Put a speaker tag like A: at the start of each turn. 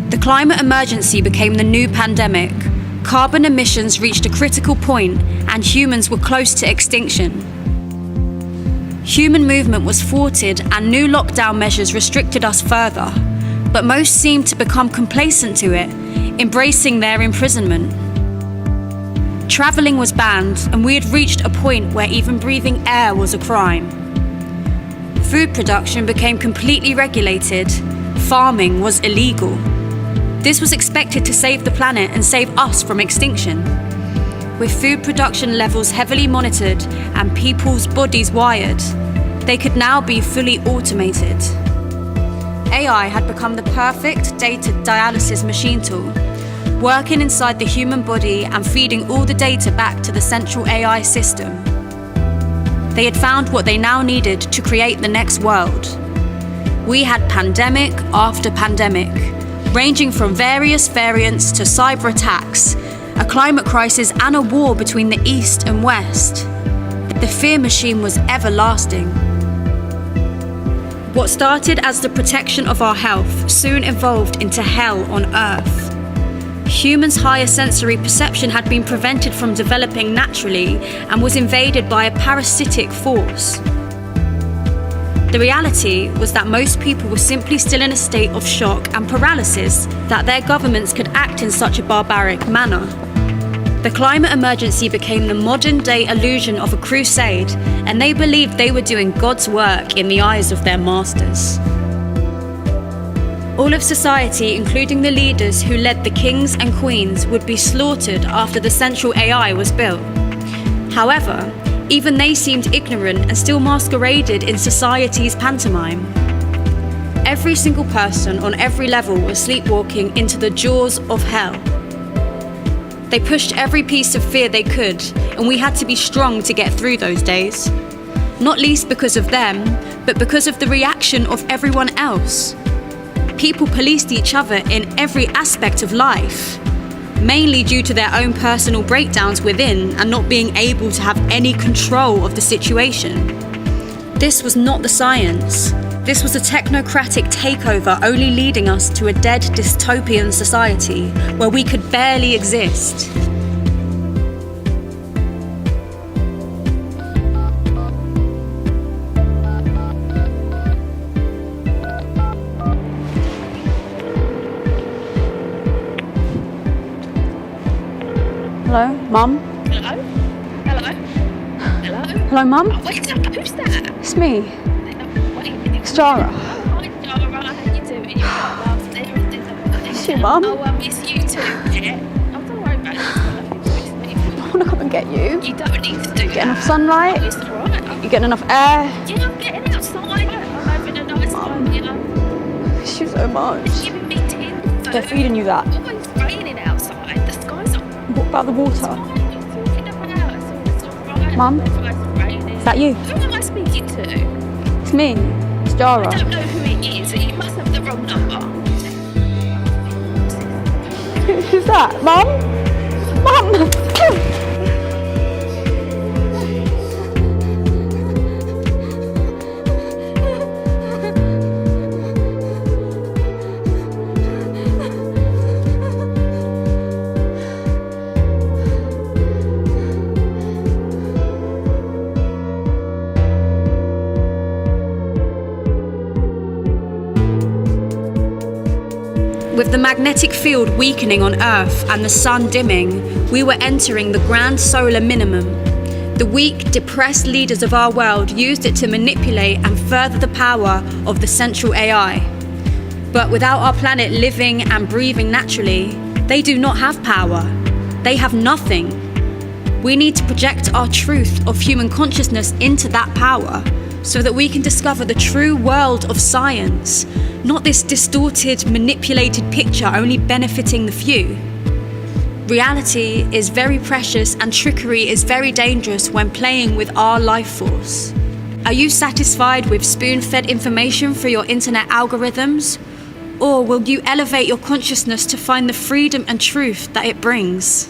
A: The climate emergency became the new pandemic. Carbon emissions reached a critical point, and humans were close to extinction. Human movement was thwarted, and new lockdown measures restricted us further, but most seemed to become complacent to it, embracing their imprisonment. Travelling was banned, and we had reached a point where even breathing air was a crime. Food production became completely regulated. Farming was illegal. This was expected to save the planet and save us from extinction. With food production levels heavily monitored and people's bodies wired, they could now be fully automated. AI had become the perfect data dialysis machine tool, working inside the human body and feeding all the data back to the central AI system. They had found what they now needed to create the next world. We had pandemic after pandemic, ranging from various variants to cyber attacks, a climate crisis and a war between the East and West. The fear machine was everlasting. What started as the protection of our health soon evolved into hell on Earth. Humans' higher sensory perception had been prevented from developing naturally and was invaded by a parasitic force. The reality was that most people were simply still in a state of shock and paralysis that their governments could act in such a barbaric manner. The climate emergency became the modern-day illusion of a crusade, and they believed they were doing God's work in the eyes of their masters. All of society, including the leaders who led the kings and queens, would be slaughtered after the central AI was built. However, even they seemed ignorant and still masqueraded in society's pantomime. Every single person on every level was sleepwalking into the jaws of hell. They pushed every piece of fear they could, and we had to be strong to get through those days. Not least because of them, but because of the reaction of everyone else. People policed each other in every aspect of life, mainly due to their own personal breakdowns within and not being able to have any control of the situation. This was not the science. This was a technocratic takeover, only leading us to a dead dystopian society where we could barely exist.
B: Hello, Mum?
C: Hello? Hello? Hello?
B: Hello, Mum?
C: Oh, who's that?
B: It's me.
C: It's
B: Jara.
C: Hi, Jara. How you doing? You're lovely.
B: It's you, Mum.
C: Oh, it's you too, yeah? Oh, don't worry about it. It's got nothing to do with me.
B: I want to come and get you.
C: You don't need to do
B: Get enough sunlight?
C: Oh, it's all right.
B: You getting enough air?
C: Yeah, I'm getting outside. I'm having a nice time, you know.
B: I miss you so much.
C: It's giving me tin.
B: They're feeding you that.
C: Oh, it's raining outside. The sky's on.
B: What about the water?
C: It's talking about. It's all right.
B: Mum?
C: It's raining.
B: Is that you?
C: Who am I speaking to?
B: It's me. It's Jara.
C: I don't know who it is. You must have the wrong number.
B: Who's that? Mum? Mum!
A: With the magnetic field weakening on Earth and the sun dimming, we were entering the grand solar minimum. The weak, depressed leaders of our world used it to manipulate and further the power of the central AI. But without our planet living and breathing naturally, they do not have power. They have nothing. We need to project our truth of human consciousness into that power, so that we can discover the true world of science, not this distorted, manipulated picture only benefiting the few. Reality is very precious and trickery is very dangerous when playing with our life force. Are you satisfied with spoon-fed information through your internet algorithms? Or will you elevate your consciousness to find the freedom and truth that it brings?